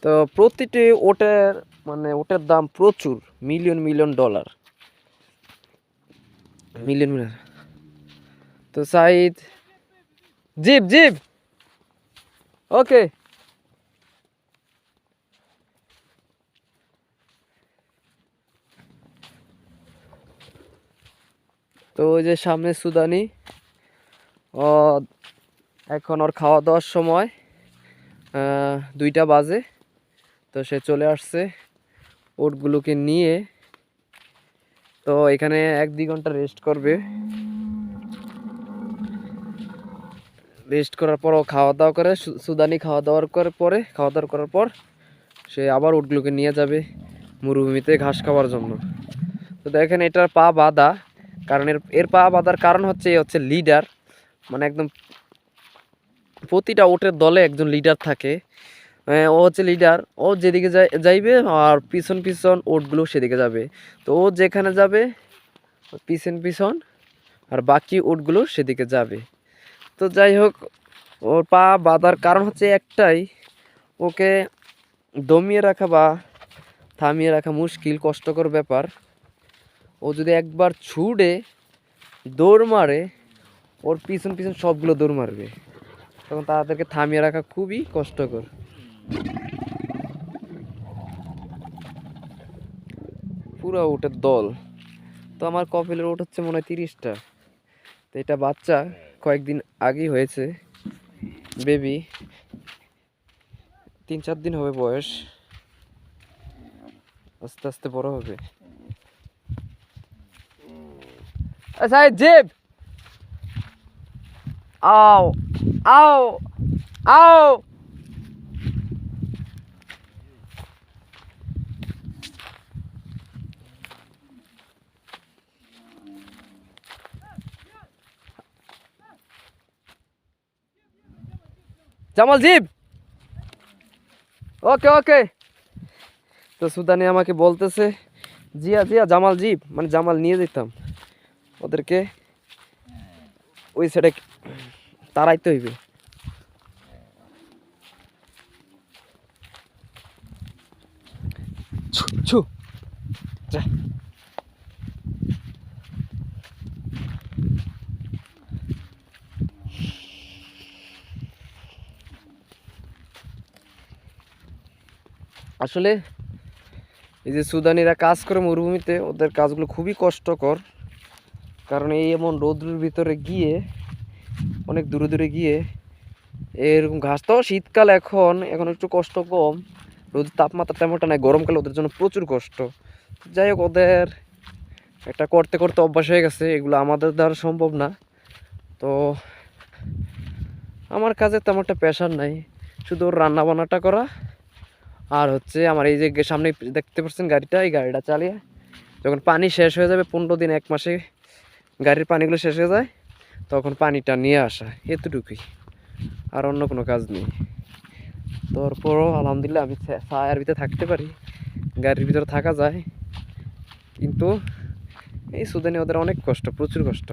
তো প্রতিটি ওটের দাম প্রচুর, million million dollar, million million. তো সাইদ জিপ জিপ ওকে। তো ওই যে সামনে সুদানি, এখন ওর খাওয়া দাওয়ার সময় 2টা বাজে। তো সে চলে আসছে ওটগুলোকে নিয়ে। তো এখানে 1-2 ঘন্টা রেস্ট করবে। রেস্ট করার পর ও খাওয়া দাওয়া করে, সুদানি খাওয়া দাওয়া করার পর সে আবার উটগুলোকে নিয়ে যাবে মরুভূমিতে ঘাস খাওয়ার জন্য। তো দেখেন এটার পা বাঁধা, কারণ এর পা বাঁধার কারণ হচ্ছে এ হচ্ছে লিডার, মানে একদম প্রতিটা উটের দলে একজন লিডার থাকে। ও হচ্ছে লিডার, ও যেদিকে যাইবে আর পিছন পিছন উটগুলো সেদিকে যাবে। তো ও যেখানে যাবে পিছন আর বাকি উটগুলো সেদিকে যাবে। তো যাই হোক, ওর পা বাঁধার কারণ হচ্ছে একটাই, ওকে দমিয়ে রাখা বা থামিয়ে রাখা মুশকিল, কষ্টকর ব্যাপার। ও যদি একবার ছুটে দৌড় মারে, ওর পিছন সবগুলো দৌড় মারবে, তখন তাদেরকে থামিয়ে রাখা খুবই কষ্টকর। পুরো উটের দল। তো আমার কপিলের উট হচ্ছে মনে হয় 30টা। তো এটা বাচ্চা, কয়েকদিন আগেই হয়েছে, বেবি, 3-4 দিন হবে বয়স, আস্তে আস্তে বড় হবে। আচ্ছা জেব আও আও আও। জামাল জিব ওকে ওকে। তো সুদানি আমাকে বলতেছে জিয়া জিয়া জামাল জিব, মানে জামাল নিয়ে যেতাম ওদেরকে ওই সাইডে, তাড়াইতে হইবে। ছু যা। আসলে এই যে সুদানিরা কাজ করে মরুভূমিতে, ওদের কাজগুলো খুবই কষ্টকর, কারণ এই এমন রৌদ্রের ভিতরে গিয়ে, অনেক দূরে দূরে গিয়ে এরকম ঘাস, তো শীতকাল এখন একটু কষ্ট কম, রোদের তাপমাত্রা তেমনটা নাই, গরমকালে ওদের জন্য প্রচুর কষ্ট। যাই হোক, ওদের একটা করতে করতে অভ্যাস হয়ে গেছে, এগুলো আমাদের দ্বারা সম্ভব না। তো আমার কাজে তেমন একটা প্রেশার নাই, শুধু ওর রান্না বান্নাটা করা, আর হচ্ছে আমার এই যে সামনে দেখতে পাচ্ছেন গাড়িটা, এই গাড়িটা চালিয়ে যখন পানি শেষ হয়ে যাবে, 15 দিন 1 মাসে গাড়ির পানিগুলো শেষ হয়ে যায়, তখন পানিটা নিয়ে আসা, এতটুকুই, আর অন্য কোনো কাজ নেই। তারপরও আলহামদুলিল্লাহ আমি ছায়ার ভিতরে থাকতে পারি, গাড়ির ভিতরে থাকা যায়, কিন্তু এই সুদানি ওদের অনেক কষ্ট, প্রচুর কষ্ট।